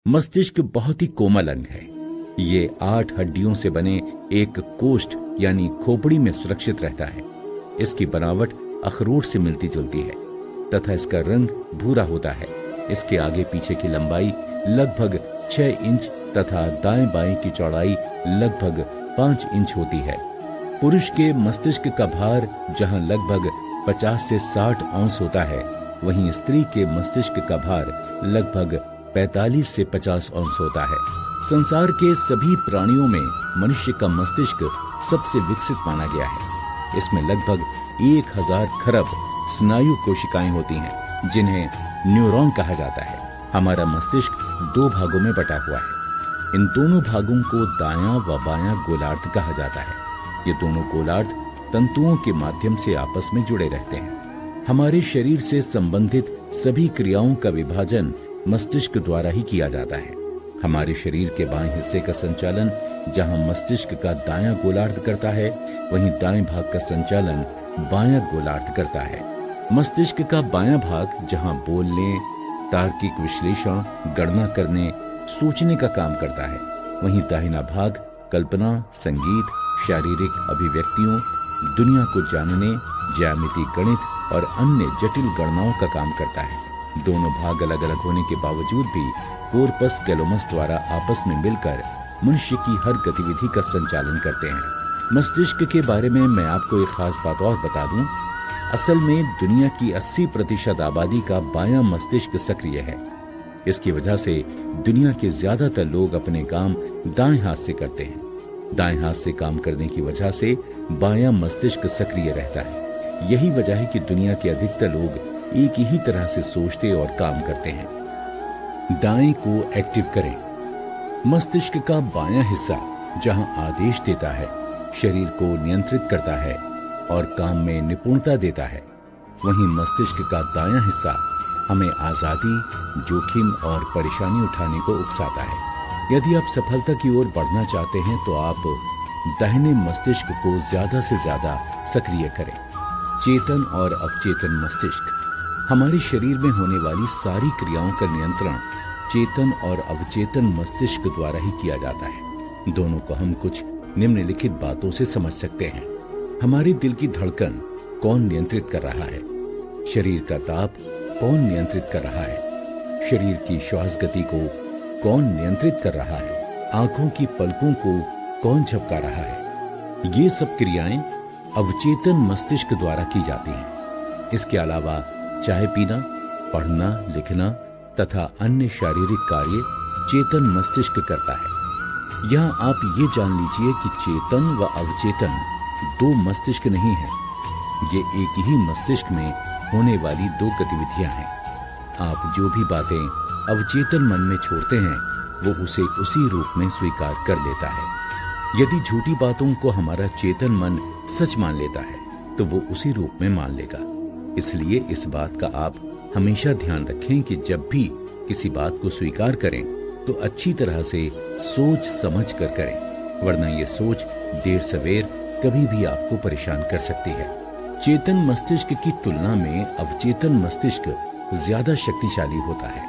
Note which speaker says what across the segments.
Speaker 1: मस्तिष्क बहुत ही कोमल अंग है। ये 8 हड्डियों से बने एक कोष्ठ यानी खोपड़ी में सुरक्षित रहता है। इसकी बनावट अखरोट से मिलती जुलती है तथा इसका रंग भूरा होता है। इसके आगे पीछे की लंबाई लगभग 6 इंच तथा दाएं बाएं की चौड़ाई लगभग 5 इंच होती है। पुरुष के मस्तिष्क का भार जहां लगभग 50 से 60 औंस होता है, वहीं स्त्री के मस्तिष्क का भार लगभग 45 से 50 औंस होता है। संसार के सभी प्राणियों में मनुष्य का मस्तिष्क सबसे विकसित माना गया है। इसमें लगभग 1000 खरब स्नायु कोशिकाएं होती हैं, जिन्हें न्यूरॉन कहा जाता है। हमारा मस्तिष्क 2 भागों में बटा हुआ है। इन दोनों भागों को दायां व बायां गोलार्ध कहा जाता है। ये दोनों गोलार्ध तंतुओं के माध्यम से आपस में जुड़े रहते हैं। हमारे शरीर से संबंधित सभी क्रियाओं का विभाजन मस्तिष्क द्वारा ही किया जाता है। हमारे शरीर के बाएं हिस्से का संचालन जहां मस्तिष्क का दायां गोलार्ध करता है, वहीं दाएं भाग का संचालन बायां गोलार्ध करता है। मस्तिष्क का बायां भाग जहां बोलने, तार्किक विश्लेषण, गणना करने, सोचने का काम करता है, वहीं दाहिना भाग कल्पना, संगीत, शारीरिक अभिव्यक्तियों, दुनिया को जानने, ज्यामिति, गणित और अन्य जटिल गणनाओं का काम करता है। दोनों भाग अलग अलग होने के बावजूद भी कोर्पस कैलोमस द्वारा आपस में मिलकर मनुष्य की हर गतिविधि का संचालन करते हैं। मस्तिष्क के बारे में मैं आपको एक खास बात और बता दूं। असल में दुनिया की 80% आबादी का बायां मस्तिष्क सक्रिय है। इसकी वजह से दुनिया के ज्यादातर लोग अपने काम दाएं हाथ से करते हैं। दाएं हाथ से काम करने की वजह से बायां मस्तिष्क सक्रिय रहता है। यही वजह है कि दुनिया के अधिकतर लोग एक ही तरह से सोचते और काम करते हैं। दाएं को एक्टिव करें। मस्तिष्क का बायां हिस्सा जहां आदेश देता है, शरीर को नियंत्रित करता है और काम में निपुणता देता है, वहीं मस्तिष्क का दायां हिस्सा हमें आजादी, जोखिम और परेशानी उठाने को उकसाता है। यदि आप सफलता की ओर बढ़ना चाहते हैं तो आप दाहिने मस्तिष्क को ज्यादा से ज्यादा सक्रिय करें। चेतन और अवचेतन मस्तिष्क। हमारे शरीर में होने वाली सारी क्रियाओं का नियंत्रण चेतन और अवचेतन मस्तिष्क द्वारा ही किया जाता है। दोनों को हम कुछ निम्नलिखित बातों से समझ सकते हैं। हमारे दिल की धड़कन कौन नियंत्रित कर रहा है? शरीर का ताप कौन नियंत्रित कर रहा है? शरीर की श्वास गति को कौन नियंत्रित कर रहा है? आंखों की पलकों को कौन झपका रहा है? ये सब क्रियाएं अवचेतन मस्तिष्क द्वारा की जाती हैं। इसके अलावा चाय पीना, पढ़ना, लिखना तथा अन्य शारीरिक कार्य चेतन मस्तिष्क करता है। यहाँ आप ये जान लीजिए कि चेतन व अवचेतन 2 मस्तिष्क नहीं है। ये एक ही मस्तिष्क में होने वाली 2 गतिविधियां हैं। आप जो भी बातें अवचेतन मन में छोड़ते हैं, वो उसे उसी रूप में स्वीकार कर लेता है। यदि झूठी बातों को हमारा चेतन मन सच मान लेता है, तो वो उसी रूप में मान लेगा। इसलिए इस बात का आप हमेशा ध्यान रखें कि जब भी किसी बात को स्वीकार करें तो अच्छी तरह से सोच समझ कर करें, वरना ये सोच देर सवेर कभी भी आपको परेशान कर सकती है। चेतन मस्तिष्क की तुलना में अवचेतन मस्तिष्क ज्यादा शक्तिशाली होता है।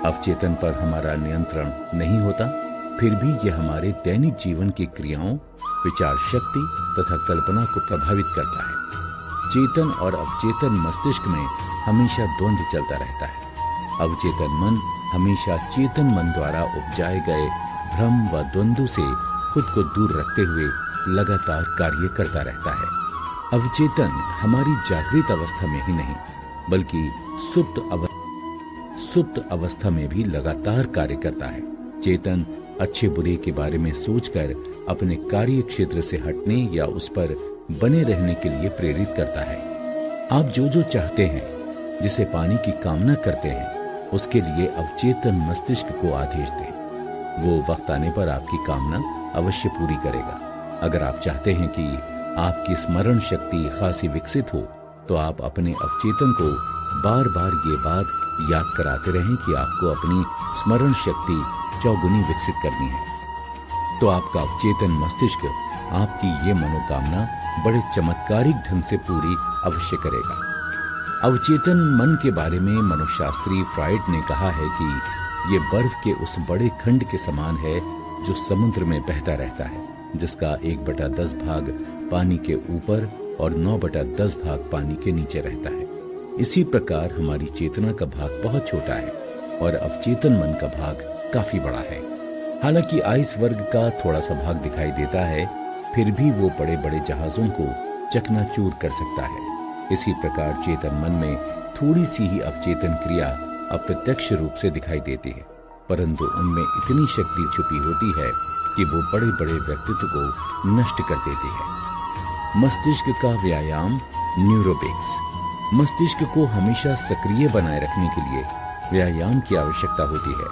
Speaker 1: अवचेतन पर हमारा नियंत्रण नहीं होता, फिर भी यह हमारे दैनिक जीवन की क्रियाओं, विचार शक्ति तथा कल्पना को प्रभावित करता है। चेतन और अवचेतन मस्तिष्क में हमेशा द्वंद्व चलता रहता है। अवचेतन मन हमेशा चेतन मन द्वारा उपजाए गए भ्रम व द्वंद्व से खुद को दूर रखते हुए लगातार कार्य करता रहता है। अवचेतन हमारी जागृत अवस्था में ही नहीं, बल्कि सुप्त अवस्था में भी लगातार कार्य करता है। चेतन अच्छे बुरे के बारे में सोचकर अपने कार्य क्षेत्र से हटने या उस पर बने रहने के लिए प्रेरित करता है। आप जो चाहते हैं, जिसे पाने की कामना करते हैं, उसके लिए अवचेतन मस्तिष्क को आदेश दें। वो वक्त आने पर आपकी कामना अवश्य पूरी करेगा। अगर आप चाहते हैं कि आपकी स्मरण शक्ति खासी विकसित हो, तो आप अपने अवचेतन को बार बार ये बात याद कराते रहें कि आपको अपनी स्मरण शक्ति चौगुनी विकसित करनी है। तो आपका अवचेतन मस्तिष्क आपकी ये मनोकामना बड़े चमत्कारिक ढंग से पूरी अवश्य करेगा। अवचेतन मन के बारे में मनोशास्त्री फ्राइड ने कहा है कि ये बर्फ के उस बड़े खंड के समान है जो समुद्र में बहता रहता है, जिसका 1/10 भाग पानी के ऊपर और 9/10 भाग पानी के नीचे रहता है। इसी प्रकार हमारी चेतना का भाग बहुत छोटा है और अवचेतन मन का भाग काफी बड़ा है। हालांकि आइस वर्ग का थोड़ा सा भाग दिखाई देता है, फिर भी वो बड़े बड़े जहाजों को चकनाचूर कर सकता है। इसी प्रकार चेतन मन में थोड़ी सी ही अवचेतन क्रिया अप्रत्यक्ष रूप से दिखाई देती है, परंतु उनमें इतनी शक्ति छुपी होती है कि वो बड़े बड़े व्यक्तित्व को नष्ट कर देती है। मस्तिष्क का व्यायाम, न्यूरोबिक्स। मस्तिष्क को हमेशा सक्रिय बनाए रखने के लिए व्यायाम की आवश्यकता होती है।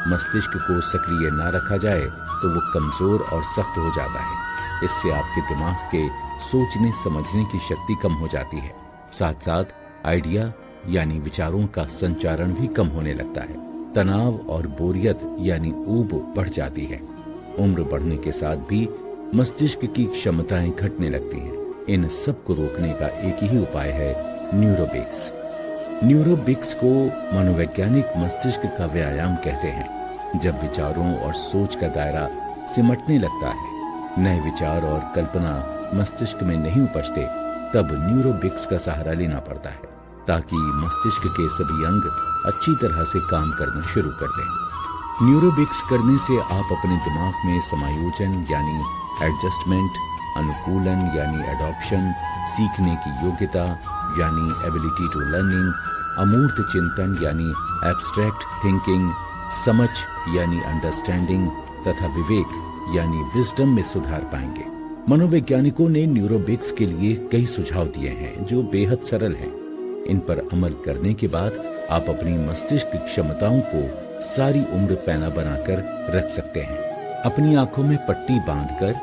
Speaker 1: मस्तिष्क को सक्रिय ना रखा जाए तो वो कमजोर और सख्त हो जाता है। इससे आपके दिमाग के सोचने समझने की शक्ति कम हो जाती है। साथ साथ आइडिया यानी विचारों का संचारण भी कम होने लगता है। तनाव और बोरियत यानी ऊब बढ़ जाती है। उम्र बढ़ने के साथ भी मस्तिष्क की क्षमताएं घटने लगती हैं। इन सब को रोकने का एक ही उपाय है, न्यूरोबिक्स। न्यूरोबिक्स को मनोवैज्ञानिक मस्तिष्क का व्यायाम कहते हैं। जब विचारों और सोच का दायरा सिमटने लगता है, नए विचार और कल्पना मस्तिष्क में नहीं उपजते, तब न्यूरोबिक्स का सहारा लेना पड़ता है ताकि मस्तिष्क के सभी अंग अच्छी तरह से काम करना शुरू कर दें। न्यूरोबिक्स करने से आप अपने दिमाग में समायोजन यानी एडजस्टमेंट, अनुकूलन यानी एडॉप्शन, सीखने की योग्यता यानी एबिलिटी टू लर्निंग, अमूर्त चिंतन यानी एब्स्ट्रैक्ट थिंकिंग, समझ यानी अंडरस्टैंडिंग तथा विवेक यानी विजडम में सुधार पाएंगे। मनोवैज्ञानिकों ने न्यूरोबिक्स के लिए कई सुझाव दिए हैं जो बेहद सरल हैं। इन पर अमल करने के बाद आप अपनी मस्तिष्क क्षमताओं को सारी उम्र पैना बनाकर रख सकते हैं। अपनी आंखों में पट्टी बांधकर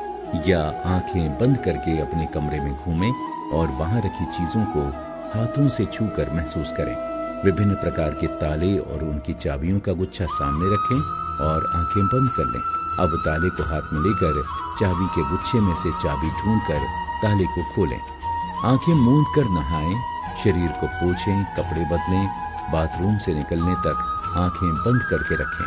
Speaker 1: या आंखें बंद करके अपने कमरे में घूमें और वहां रखी चीजों को हाथों से छूकर महसूस करें। विभिन्न प्रकार के ताले और उनकी चाबियों का गुच्छा सामने रखें और आंखें बंद कर लें। अब ताले को हाथ में लेकर चाबी के गुच्छे में से चाबी ढूंढकर ताले को खोलें। आंखें मूंद कर नहाएं, शरीर को पोंछें, कपड़े बदलें, बाथरूम से निकलने तक आंखें बंद करके रखें।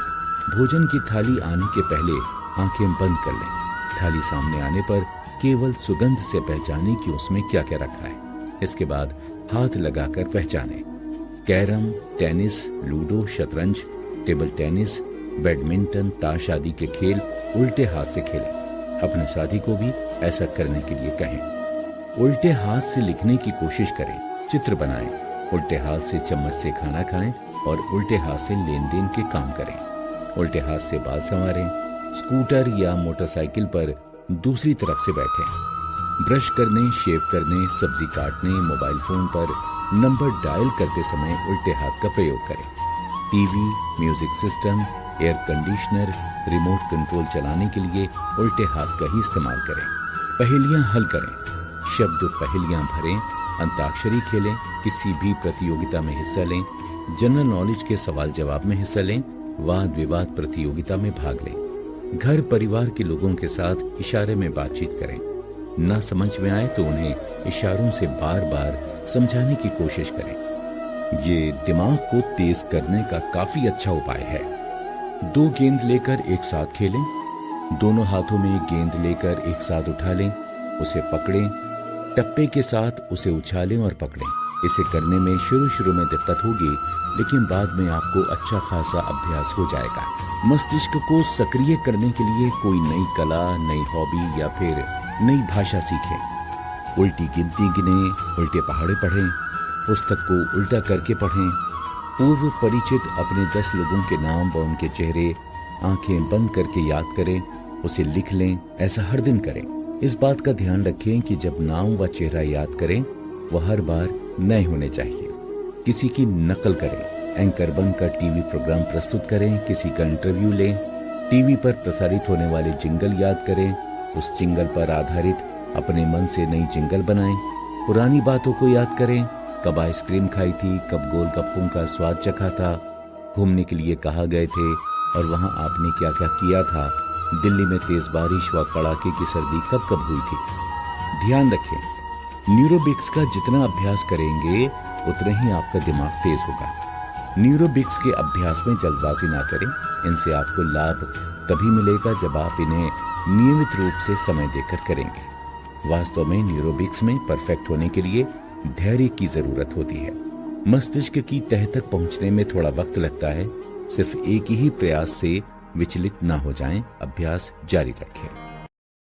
Speaker 1: भोजन की थाली आने के पहले आंखें बंद कर लें। थाली सामने आने पर केवल सुगंध से पहचानें कि उसमें क्या क्या रखा है। इसके बाद हाथ लगाकर पहचानें। कैरम, टेनिस, लूडो, शतरंज, टेबल टेनिस, बैडमिंटन, ताश आदि के खेल उल्टे हाथ से खेलें। अपने साथी को भी ऐसा करने के लिए कहें। उल्टे हाथ से लिखने की कोशिश करें, चित्र बनाएं, उल्टे हाथ से चम्मच से खाना खाएं और उल्टे हाथ से लेन देन के काम करें। उल्टे हाथ से बाल संवारें, स्कूटर या मोटरसाइकिल पर दूसरी तरफ से बैठें। ब्रश करने, शेव करने, सब्जी काटने, मोबाइल फोन पर नंबर डायल करते समय उल्टे हाथ का प्रयोग करें। TV, music system, air conditioner, remote control चलाने के लिए उल्टे हाथ का ही इस्तेमाल करें। पहेलियां हल करें, शब्द पहेलियां भरें, अंताक्षरी खेलें, किसी भी प्रतियोगिता में हिस्सा लें, जनरल नॉलेज के सवाल जवाब में हिस्सा लें, वाद विवाद प्रतियोगिता में भाग लें। घर परिवार के लोगों के साथ इशारे में बातचीत करें। ना समझ में आए तो उन्हें इशारों से बार बार समझाने की कोशिश करें। ये दिमाग को तेज करने का काफी अच्छा उपाय है। 2 गेंद लेकर एक साथ खेलें। दोनों हाथों में गेंद लेकर एक साथ उठा लें, उसे पकड़ें, टप्पे के साथ उसे उछालें और पकड़ें। इसे करने में शुरू में दिक्कत होगी, लेकिन बाद में आपको अच्छा खासा अभ्यास हो जाएगा। मस्तिष्क को सक्रिय करने के लिए कोई नई कला, नई हॉबी या फिर नई भाषा सीखें। उल्टी गिनती गिनें, उल्टे पहाड़े पढ़ें, पुस्तक को उल्टा करके पढ़ें। पूर्व परिचित अपने 10 लोगों के नाम व उनके चेहरे आंखें बंद करके याद करें, उसे लिख लें। ऐसा हर दिन करें। इस बात का ध्यान रखें कि जब नाम व चेहरा याद करें, वह हर बार नए होने चाहिए। किसी की नकल करें, एंकर बनकर टीवी प्रोग्राम प्रस्तुत करें, किसी का इंटरव्यू लें, टीवी पर प्रसारित होने वाले जिंगल याद करें, उस जिंगल पर आधारित अपने मन से नई जिंगल बनाएं। पुरानी बातों को याद करें, कब आइसक्रीम खाई थी, कब गोलगप्पों का स्वाद चखा था, घूमने के लिए कहाँ गए थे और वहाँ आपने क्या क्या किया था, दिल्ली में तेज बारिश व कड़ाके की सर्दी कब कब हुई थी। ध्यान रखें, न्यूरोबिक्स का जितना अभ्यास करेंगे उतना ही आपका दिमाग तेज होगा। न्यूरोबिक्स के अभ्यास में जल्दबाजी ना करें। इनसे आपको लाभ तभी मिलेगा जब आप इन्हें नियमित रूप से समय देकर करेंगे। वास्तव में न्यूरोबिक्स में परफेक्ट होने के लिए धैर्य की जरूरत होती है। मस्तिष्क की तह तक पहुंचने में थोड़ा वक्त लगता है। सिर्फ एक ही प्रयास से विचलित ना हो जाएं, अभ्यास जारी रखें।